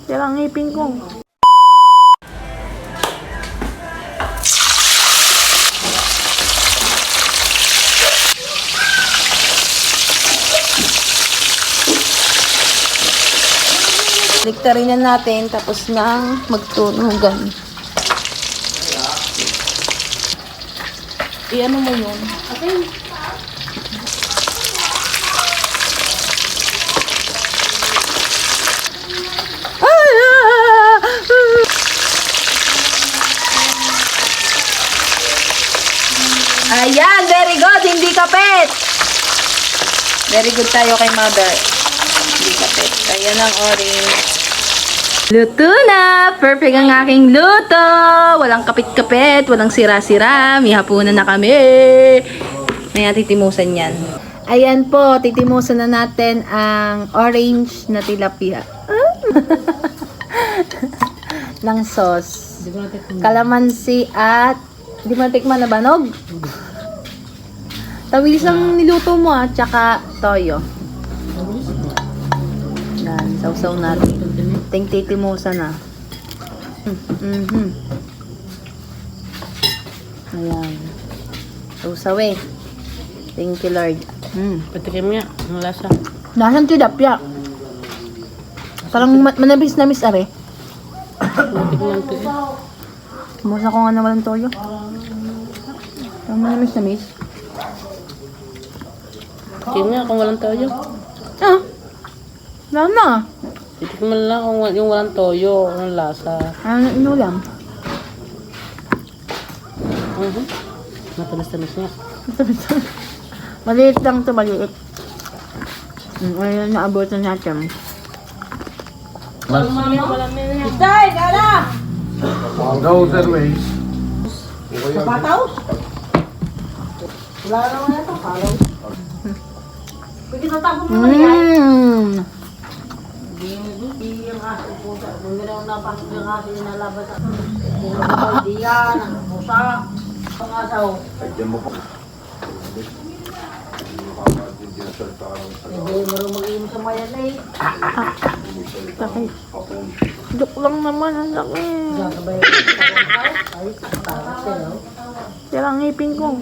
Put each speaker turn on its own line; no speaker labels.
Yan ang ngipin ko. Liktarin na natin tapos nang magtunugan. I-ano mo yun? Okay. Ayan, very good. Hindi kapit. Very good tayo kay mother. Hindi kapit. Ayan ang orange. Luto na! Perfect ang aking luto! Walang kapit-kapit, walang sira-sira. May hapunan na kami. May titimusan yan. Ayan po, titimusan na natin ang orange na tilapia. Ng sauce. Kalamansi at di mo natikman na banog? Tawilis ang niluto mo tsaka toyo. Yan, sausaw natin. Titimusan na. Ayan. Sausaw eh. Thank you, Lord.
Patikim nga, ang lasa.
Lasang tilapia. Parang manabis-nabis are.
Tikman ko eh.
Musa ko nga na walang toyo. Parang manabis-nabis.
Tikim nga kung walang toyo.
Ah! Lama.
Titikman lang kung yung walang toyo, ang lasa.
Ano inulam?
Matamis-tamis nga.
Maliit lang ito, maliit. Ayun, naabutan natin. Stay, gala!
Pagaw, Zerways.
Pataw? Wala naman ito, palaw. Pwede sa tapo mo na yan. Hindi yung aso po. Hindi na yung napasok yung aso yung nalabas. Hindi na yung diyan, ang pusa. Ang asaw.
Diyan mo po.
Hindi mo rin mag-inom sa mayan eh. Sakit. Joke lang naman, ang sakit. Yan ang ngipin ko.